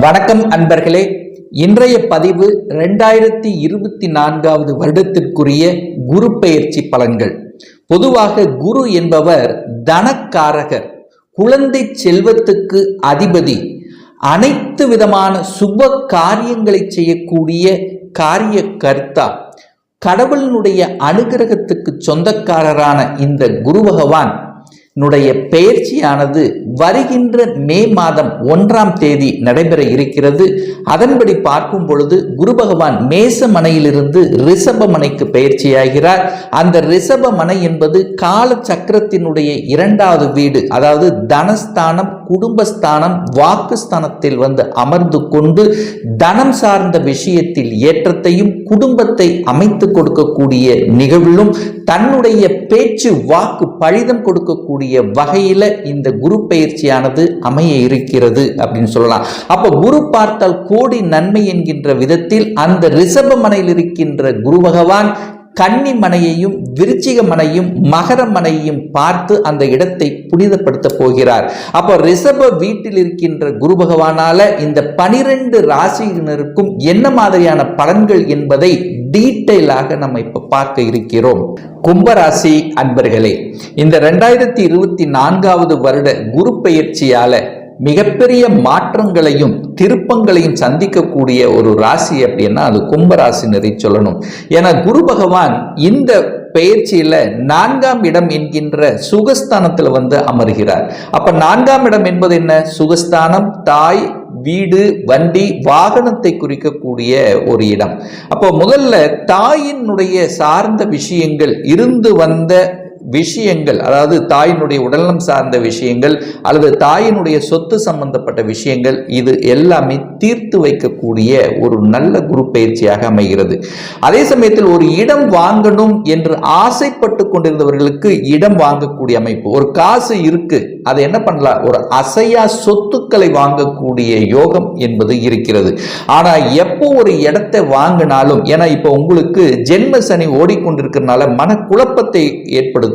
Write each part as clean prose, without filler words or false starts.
வணக்கம் அன்பர்களே. இன்றைய பதிவு 2024 வருடத்திற்குரிய குரு பெயர்ச்சி பலன்கள். பொதுவாக குரு என்பவர் தனக்காரகர், குழந்தை செல்வத்துக்கு அதிபதி, அனைத்து விதமான சுப காரியங்களை செய்யக்கூடிய காரிய கர்த்தா, கடவுளினுடைய அனுகிரகத்துக்கு சொந்தக்காரரான இந்த குரு பகவான் பெயர்ச்சியானது வருகின்ற மே மாதம் 1ஆம் தேதி நடைபெற இருக்கிறது. அதன்படி பார்க்கும் பொழுது குரு பகவான் மேச மனையிலிருந்து ரிஷப மனைக்கு பெயர்ச்சியாகிறார். அந்த ரிஷப மனை என்பது கால சக்கரத்தினுடைய 2வது வீடு, அதாவது தனஸ்தானம், குடும்பஸ்தானம், வாக்குஸ்தானத்தில் வந்து அமர்ந்து கொண்டு தனம் சார்ந்த விஷயத்தில் ஏற்றத்தையும் குடும்பத்தை அமைத்து கொடுக்கக்கூடிய நிகழ்விலும் தன்னுடைய பேச்சு வாக்கு பழிதம் கொடுக்கக்கூடிய வகையில இந்த குரு பெயர்ச்சியானது அமைய இருக்கிறது அப்படின்னு சொல்லலாம். அப்ப குரு பார்த்தால் கோடி நன்மை என்கின்ற விதத்தில் அந்த ரிஷப மனையில் இருக்கின்ற குரு பகவான் கன்னி மனையையும் விருச்சிக மனையும் மகர மனையையும் பார்த்து அந்த இடத்தை புனிதப்படுத்த போகிறார். அப்போ ரிஷப வீட்டில் இருக்கின்ற குரு பகவானால இந்த 12 ராசியினருக்கும் என்ன மாதிரியான பலன்கள் என்பதை டீட்டெயிலாக நம்ம இப்ப பார்க்க இருக்கிறோம். கும்பராசி அன்பர்களே, இந்த 2024 வருட குரு பெயர்ச்சியால மிகப்பெரிய மாற்றங்களையும் திருப்பங்களையும் சந்திக்கக்கூடிய ஒரு ராசி அப்படின்னா அது கும்பராசினரை சொல்லணும். ஏன்னா குரு பகவான் இந்த பெயர்ச்சியில 4ஆம் இடம் என்கின்ற சுகஸ்தானத்துல வந்து அமர்கிறார். அப்ப 4ஆம் இடம் என்பது என்ன? சுகஸ்தானம், தாய், வீடு, வண்டி, வாகனத்தை குறிக்கக்கூடிய ஒரு இடம். அப்போ முதல்ல தாயினுடைய சார்ந்த விஷயங்கள், இருந்து வந்த விஷயங்கள், அதாவது தாயினுடைய உடல்நலம் சார்ந்த விஷயங்கள் அல்லது தாயினுடைய சொத்து சம்பந்தப்பட்ட விஷயங்கள், இது எல்லாமே தீர்த்து வைக்கக்கூடிய ஒரு நல்ல குரு பயிற்சியாக அமைகிறது. அதே சமயத்தில் ஒரு இடம் வாங்கணும் என்று ஆசைப்பட்டு கொண்டிருந்தவர்களுக்கு இடம் வாங்கக்கூடிய அமைப்பு, ஒரு காசு இருக்கு, அதை என்ன பண்ணலாம், ஒரு அசையா சொத்துக்களை வாங்கக்கூடிய யோகம் என்பது இருக்கிறது. ஆனா எப்போ ஒரு இடத்தை வாங்கினாலும், ஏன்னா இப்போ உங்களுக்கு ஜென்ம சனி ஓடிக்கொண்டிருக்கிறதுனால மனக்குழப்பத்தை ஏற்படுத்தும்.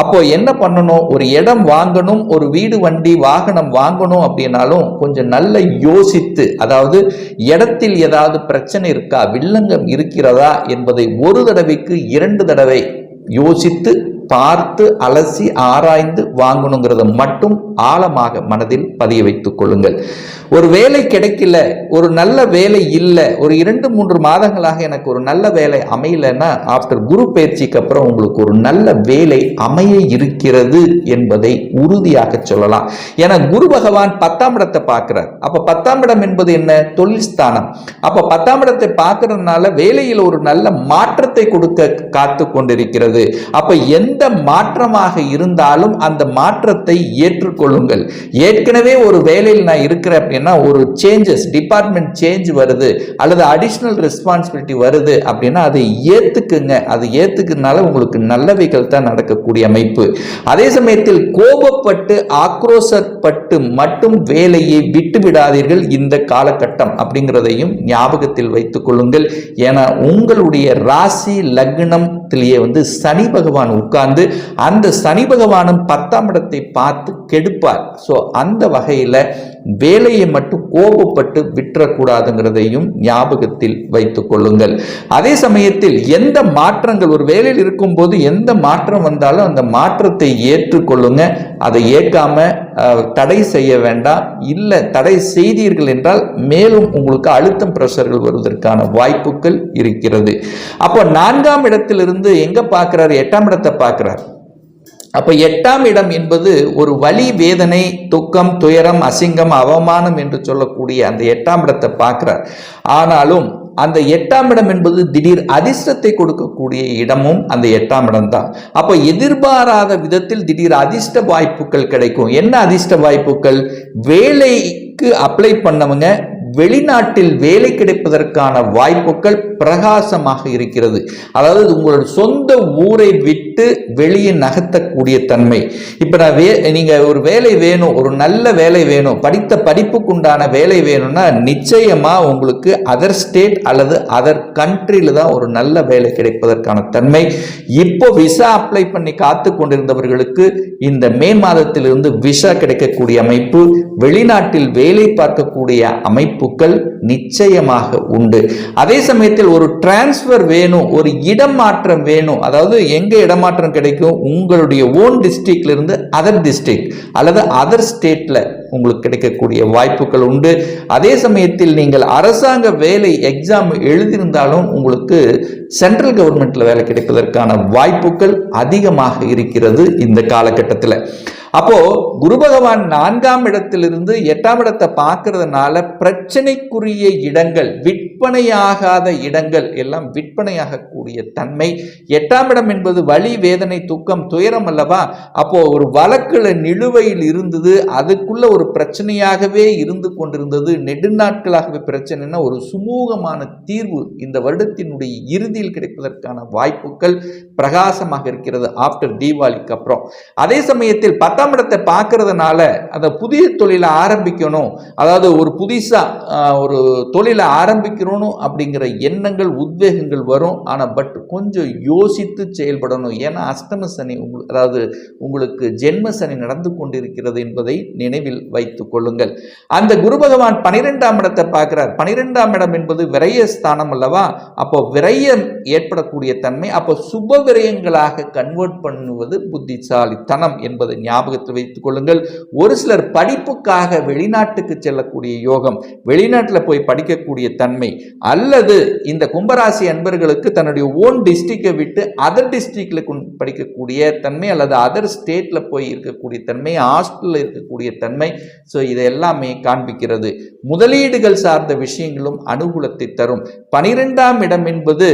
அப்போ என்ன பண்ணணும், ஒரு இடம் வாங்கணும், ஒரு வீடு, வண்டி, வாகனம் வாங்கணும் அப்படின்னாலும் கொஞ்சம் நல்ல யோசித்து, அதாவது இடத்தில் ஏதாவது பிரச்சனை இருக்கா, வில்லங்கம் இருக்கிறதா என்பதை ஒரு தடவைக்கு 2 தடவை யோசித்து பார்த்து அலசி ஆராய்ந்து வாங்கணுங்கிறத மட்டும் ஆழமாக மனதில் பதிய வைத்துக் கொள்ளுங்கள். ஒரு வேலை கிடைக்கல, ஒரு நல்ல வேலை இல்லை, ஒரு 2-3 மாதங்களாக எனக்கு ஒரு நல்ல வேலை அமையலைன்னா ஆஃப்டர் குரு பயிற்சிக்கு அப்புறம் உங்களுக்கு ஒரு நல்ல வேலை அமைய இருக்கிறது என்பதை உறுதியாக சொல்லலாம். ஏன்னா குரு பகவான் 10ஆம் இடத்தை பார்க்கிறார். அப்ப 10ஆம் இடம் என்பது என்ன? தொழில் ஸ்தானம். அப்ப 10ஆம் இடத்தை பார்க்கறதுனால வேலையில் ஒரு நல்ல மாற்றத்தை கொடுக்க காத்து கொண்டிருக்கிறது. அப்ப எந்த மாற்றமாக இருந்தாலும் அந்த மாற்றத்தை ஏற்றுக்கொள்ளுங்கள். ஏற்கனவே ஒரு வேலையில் நான் இருக்கிறேன் அப்படின்னா ஒரு சேஞ்சஸ், டிபார்ட்மெண்ட் சேஞ்ச் வருது அல்லது அடிஷனல் ரெஸ்பான்சிபிலிட்டி வருது அப்படின்னா அதை ஏத்துக்குங்க. அது ஏத்துக்குனால உங்களுக்கு நல்லவைகள் தான் நடக்கக்கூடிய அமைப்பு. அதே சமயத்தில் கோபப்பட்டு ஆக்ரோஷப்பட்டு மட்டும் வேலையை விட்டு விடாதீர்கள் இந்த காலகட்டம் அப்படிங்கிறதையும் ஞாபகத்தில் வைத்துக் கொள்ளுங்கள். ஏன்னா உங்களுடைய ராசி லக்னத்திலேயே வந்து சனி பகவான் உட்கார்ந்து அந்த சனி பகவானும் 10ஆம் இடத்தை பார்த்து கெடுப்பார். சோ அந்த வகையில வேலையை மட்டும் கோபப்பட்டு விட்டுறக்கூடாதுங்கிறதையும் ஞாபகத்தில் வைத்துக் கொள்ளுங்கள். அதே சமயத்தில் எந்த மாற்றங்கள், ஒரு வேலையில் இருக்கும் போது எந்த மாற்றம் வந்தாலும் அந்த மாற்றத்தை ஏற்றுக்கொள்ளுங்க. அதை ஏற்காம தடை செய்ய வேண்டாம். இல்லை தடை செய்தீர்கள் என்றால் மேலும் உங்களுக்கு அழுத்தம் பிரஷர்கள் வருவதற்கான வாய்ப்புகள் இருக்கிறது. அப்போ 4ஆம் இடத்திலிருந்து எங்க பார்க்கிறார்? 8ஆம் இடத்தை பார்க்கிறார். அப்ப 8ஆம் இடம் என்பது ஒரு வலி, வேதனை, துக்கம், துயரம், அசிங்கம், அவமானம் என்று சொல்லக்கூடிய அந்த 8ஆம் இடத்தை பார்க்கிறார். ஆனாலும் அந்த 8ஆம் இடம் என்பது திடீர் அதிர்ஷ்டத்தை கொடுக்கக்கூடிய இடமும் அந்த 8ஆம் இடம் தான். அப்ப எதிர்பாராத விதத்தில் திடீர் அதிர்ஷ்ட வாய்ப்புகள் கிடைக்கும். என்ன அதிர்ஷ்ட வாய்ப்புகள்? வேலைக்கு அப்ளை பண்ணவங்க வெளிநாட்டில் வேலை கிடைப்பதற்கான வாய்ப்புகள் பிரகாசமாக இருக்கிறது. அதாவது உங்களோட சொந்த ஊரை விட்டு விட்டு வெளியே நகர்த்தக்கூடிய தன்மை. இப்ப நான் நீங்க ஒரு வேலை வேணும், ஒரு நல்ல வேலை வேணும், படித்த படிப்புக்குண்டான வேலை வேணும்னா நிச்சயமா உங்களுக்கு அதர் ஸ்டேட் அல்லது அதர் கண்ட்ரியில தான் ஒரு நல்ல வேலை கிடைப்பதற்கான தன்மை. இப்போ விசா அப்ளை பண்ணி காத்து கொண்டிருந்தவர்களுக்கு இந்த மே மாதத்திலிருந்து விசா கிடைக்கக்கூடிய அமைப்பு, வெளிநாட்டில் வேலை பார்க்கக்கூடிய அமைப்புகள் நிச்சயமாக உண்டு. அதே சமயத்தில் ஒரு டிரான்ஸ்பர் வேணும், ஒரு இடமாற்றம் வேணும். அதாவது எங்க இடமாற்றம் கிடைக்கும்? உங்களுடைய ஓன் டிஸ்ட்ரிக்ட்ல இருந்து அதர் டிஸ்ட்ரிக்ட் அல்லது அதர் ஸ்டேட்ல உங்களுக்கு கிடைக்கக்கூடிய வாய்ப்புகள் உண்டு. அதே சமயத்தில் நீங்கள் அரசாங்க வேலை எக்ஸாம் எழுதியிருந்தாலும் உங்களுக்கு சென்ட்ரல் கவர்மெண்ட்ல வேலை கிடைப்பதற்கான வாய்ப்புகள் அதிகமாக இருக்கிறது இந்த காலகட்டத்தில். அப்போ குரு பகவான் 4ஆம் இடத்திலிருந்து 8ஆம் இடத்தை பார்க்கறதுனால பிரச்சனைக்குரிய இடங்கள், விற்பனையாகாத இடங்கள் எல்லாம் விற்பனையாகக்கூடிய தன்மை. 8ஆம் இடம் என்பது வலி, வேதனை, துக்கம், துயரம் அல்லவா? அப்போ ஒரு வழக்குல நிலுவையில் இருந்தது, அதுக்குள்ள ஒரு பிரச்சனையாகவே இருந்து கொண்டிருந்தது, நெடுநாட்களாகவே பிரச்சனைனா ஒரு சுமூகமான தீர்வு இந்த வருடத்தினுடைய இறுதியில் கிடைப்பதற்கான வாய்ப்புகள் பிரகாசமாக இருக்கிறது ஆஃப்டர் தீபாவளிக்கு அப்புறம். அதே சமயத்தில் 10ஆம் இடத்தை பார்க்கறதுனால அந்த புதிய தொழிலை ஆரம்பிக்கணும், அதாவது ஒரு புதுசா ஒரு தொழிலை ஆரம்பிக்கணும் அப்படிங்கிற எண்ணங்கள், உத்வேகங்கள் வரும். ஆனா பட் கொஞ்சம் யோசித்து செயல்படணும். ஏன்னா அஷ்டம சனி அதாவது உங்களுக்கு ஜென்ம சனி நடந்து கொண்டிருக்கிறது என்பதை நினைவில் வைத்துக் கொள்ளுங்கள். அந்த குரு பகவான் 12ஆம் இடத்தை பார்க்கிறார். 12ஆம் இடம் என்பது விரய ஸ்தானம் அல்லவா? அப்போ விரயம் ஏற்படக்கூடிய தன்மை. அப்போ சுப விரயங்களாக கன்வெர்ட் பண்ணுவது புத்திசாலித்தனம் என்பதை ஞாபகத்தில் வைத்துக் கொள்ளுங்கள். ஒரு சிலர் படிப்புக்காக வெளிநாட்டுக்கு செல்லக்கூடிய யோகம், வெளிநாட்டில் போய் படிக்கக்கூடிய தன்மை, அல்லது இந்த கும்பராசி அன்பர்களுக்கு தன்னுடைய ஓன் டிஸ்ட்ரிக்டை விட்டு அதர் டிஸ்ட்ரிக்ட்ல படிக்கக்கூடிய தன்மை, அல்லது அதர் ஸ்டேட்ல போய் இருக்கக்கூடிய தன்மை, ஹாஸ்டல்ல இருக்கக்கூடிய தன்மை. ஸோ இதை எல்லாமே காண்பிக்கிறது. முதலீடுகள் சார்ந்த விஷயங்களும் அனுகூலத்தை தரும். 12ஆம் இடம் என்பது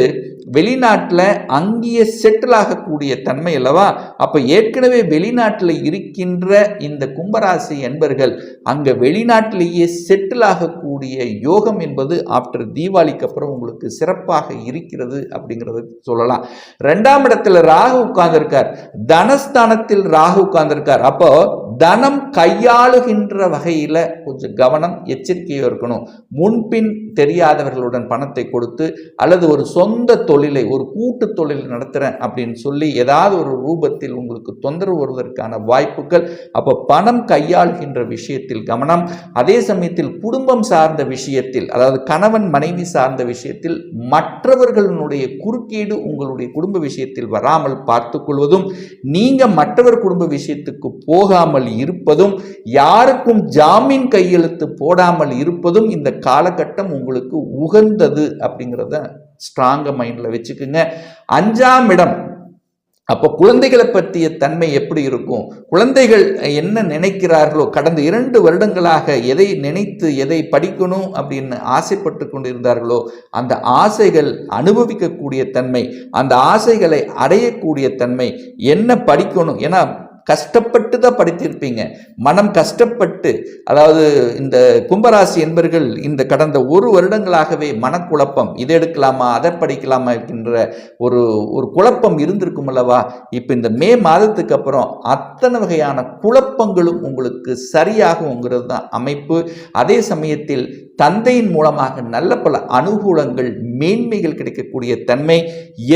வெளிநாட்டில் அங்கேயே செட்டில் ஆகக்கூடிய தன்மை அல்லவா? அப்ப ஏற்கனவே வெளிநாட்டில் இருக்கின்ற இந்த கும்பராசி என்பர்கள் அங்க வெளிநாட்டிலேயே செட்டில் ஆகக்கூடிய யோகம் என்பது ஆஃப்டர் தீபாவளிக்கு அப்புறம் உங்களுக்கு சிறப்பாக இருக்கிறது அப்படிங்கிறத சொல்லலாம். 2ஆம் இடத்துல ராகு உட்கார்ந்திருக்கார், தனஸ்தானத்தில் ராகு உட்கார்ந்திருக்கார். அப்போ தனம் கையாளுகின்ற வகையில கொஞ்சம் கவனம், எச்சரிக்கையாக இருக்கணும். முன்பின் தெரியாதவர்களுடன் பணத்தை கொடுத்து அல்லது ஒரு சொந்த தொழிலை, ஒரு கூட்டு தொழில் நடத்துறேன் அப்படின்னு சொல்லி ஏதாவது ஒரு ரூபத்தில் உங்களுக்கு தொந்தரவு வருவதற்கான வாய்ப்புகள். அப்போ பணம் கையாளுகின்ற விஷயத்தில் கவனம். அதே சமயத்தில் குடும்பம் சார்ந்த விஷயத்தில், அதாவது கணவன் மனைவி சார்ந்த விஷயத்தில் மற்றவர்களுடைய குறுக்கீடு உங்களுடைய குடும்ப விஷயத்தில் வராமல் பார்த்துக் கொள்வதும், நீங்க மற்றவர் குடும்ப விஷயத்துக்கு போகாமல் இருப்பதும், யாருக்கும் ஜாமீன் கையெழுத்து போடாமல் இருப்பதும் இந்த காலகட்டம் உங்களுக்கு உகந்தது அப்படிங்கிறத ஸ்ட்ராங்கா மைண்ட்ல வச்சுக்குங்க. 5ஆம் இடம், அப்போ குழந்தைகளை பற்றிய தன்மை எப்படி இருக்கும்? குழந்தைகள் என்ன நினைக்கிறார்களோ, கடந்த 2 வருடங்களாக எதை நினைத்து எதை படிக்கணும் அப்படின்னு ஆசைப்பட்டு கொண்டிருந்தார்களோ அந்த ஆசைகள் அனுபவிக்கக்கூடிய தன்மை, அந்த ஆசைகளை அடையக்கூடிய தன்மை. என்ன படிக்கணும், ஏன்னா கஷ்டப்பட்டு தான் படித்திருப்பீங்க, மனம் கஷ்டப்பட்டு. அதாவது இந்த கும்பராசி என்பர்கள் இந்த கடந்த 1 வருடங்களாகவே மனக்குழப்பம், இதை எடுக்கலாமா அதை படிக்கலாமா என்கின்ற ஒரு குழப்பம் இருந்திருக்கும் அல்லவா? இப்போ இந்த மே மாதத்துக்கு அப்புறம் அத்தனை வகையான குழப்பங்களும் உங்களுக்கு சரியாகுங்கிறது தான் அமைப்பு. அதே சமயத்தில் தந்தையின் மூலமாக நல்ல பல அனுகூலங்கள், மேன்மைகள் கிடைக்கக்கூடிய தன்மை.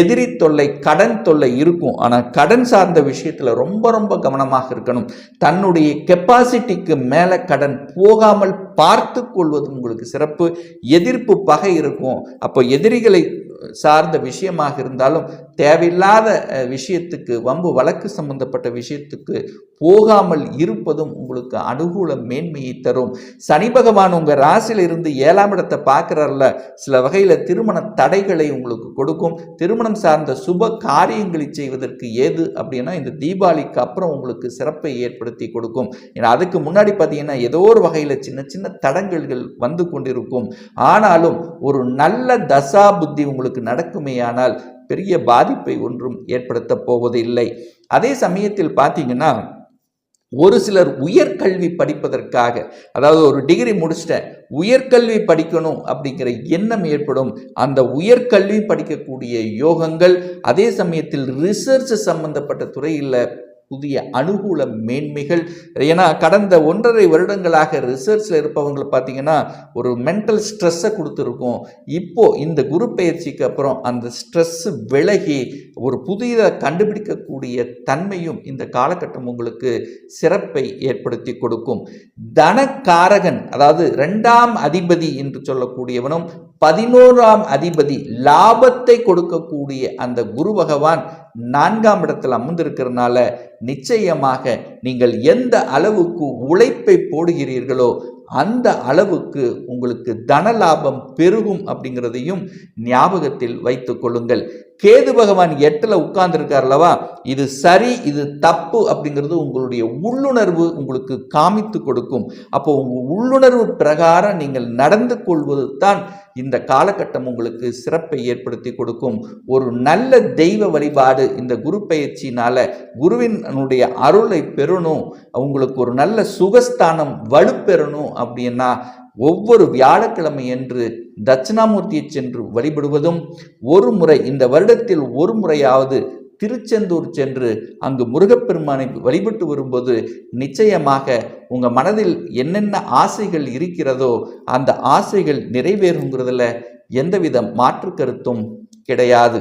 எதிரி தொல்லை, கடன் தொல்லை இருக்கும். ஆனால் கடன் சார்ந்த விஷயத்தில் ரொம்ப ரொம்ப கவனமாக இருக்கணும். தன்னுடைய கெப்பாசிட்டிக்கு மேலே கடன் போகாமல் பார்த்து கொள்வது உங்களுக்கு சிறப்பு. எதிர்ப்பு பகை இருக்கும். அப்போ எதிரிகளை சார்ந்த விஷயமாக இருந்தாலும் தேவையில்லாத விஷயத்துக்கு, வம்பு வழக்கு சம்பந்தப்பட்ட விஷயத்துக்கு போகாமல் இருப்பதும் உங்களுக்கு அனுகூல மேன்மையை தரும். சனி பகவான் உங்க ராசியில இருந்து 7ஆம் இடத்தை பார்க்கிறார்ல, சில வகையில திருமண தடைகளை உங்களுக்கு கொடுக்கும். திருமணம் சார்ந்த சுப காரியங்களை செய்வதற்கு ஏது அப்படின்னா இந்த தீபாவளிக்கு அப்புறம் உங்களுக்கு சிறப்பை ஏற்படுத்தி கொடுக்கும். ஏன்னா அதுக்கு முன்னாடி பார்த்தீங்கன்னா ஏதோ ஒரு வகையில சின்ன சின்ன தடங்கல்கள் வந்து கொண்டிருக்கும். ஆனாலும் ஒரு நல்ல தசா புத்தி உங்களுக்கு நடக்குமேயானால் பெரிய பாதிப்பை ஒன்றும் ஏற்படுத்த போவதில்லை. அதே சமயத்தில் பார்த்தீங்கன்னா ஒரு சிலர் உயர்கல்வி படிப்பதற்காக, அதாவது ஒரு டிகிரி முடிச்சிட்டேன், உயர்கல்வி படிக்கணும் அப்படிங்கிற எண்ணம் ஏற்படும். அந்த உயர்கல்வி படிக்கக்கூடிய யோகங்கள், அதே சமயத்தில் ரிசர்ச் சம்பந்தப்பட்ட துறையில் புதிய அனுகூல மேன்மைகள். ஏன்னா கடந்த 1.5 வருடங்களாக ரிசர்ச்சில் இருப்பவங்களை பார்த்தீங்கன்னா ஒரு மென்டல் ஸ்ட்ரெஸ்ஸை கொடுத்துருக்கோம். இப்போ இந்த குரு பயிற்சிக்கு அப்புறம் அந்த ஸ்ட்ரெஸ் விலகி ஒரு புதிய கண்டுபிடிக்கக்கூடிய தன்மையும் இந்த காலகட்டம் உங்களுக்கு சிறப்பை ஏற்படுத்தி கொடுக்கும். தனக்காரகன், அதாவது 2ஆம் அதிபதி என்று சொல்லக்கூடியவனும் 11ஆம் அதிபதி லாபத்தை கொடுக்கக்கூடிய அந்த குரு பகவான் 4ஆம் இடத்தில் அமர்ந்திருக்கிறதுனால நிச்சயமாக நீங்கள் எந்த அளவுக்கு உழைப்பை போடுகிறீர்களோ அந்த அளவுக்கு உங்களுக்கு தன லாபம் பெருகும் அப்படிங்கிறதையும் ஞாபகத்தில் வைத்துக் கொள்ளுங்கள். கேது பகவான் 8ல் உட்கார்ந்துருக்கார் அல்லவா, இது சரி இது தப்பு அப்படிங்கிறது உங்களுடைய உள்ளுணர்வு உங்களுக்கு காமித்து கொடுக்கும். அப்போ உங்கள் உள்ளுணர்வு பிரகாரம் நீங்கள் நடந்து கொள்வது தான் இந்த காலகட்டம் உங்களுக்கு சிறப்பை ஏற்படுத்தி கொடுக்கும். ஒரு நல்ல தெய்வ வழிபாடு இந்த குரு பயிற்சினால குருவினுடைய அருளை பெறணும், உங்களுக்கு ஒரு நல்ல சுகஸ்தானம் வலுப்பெறணும் அப்படின்னா ஒவ்வொரு வியாழக்கிழமை என்று தட்சிணாமூர்த்தியை சென்று வழிபடுவதும், ஒரு முறை இந்த வருடத்தில் ஒரு முறையாவது திருச்செந்தூர் சென்று அங்கு முருகப்பெருமானை வழிபட்டு வரும்போது நிச்சயமாக உங்க மனதில் என்னென்ன ஆசைகள் இருக்கிறதோ அந்த ஆசைகள் நிறைவேறுங்கிறதுல எந்தவித மாற்று கருத்தும் கிடையாது.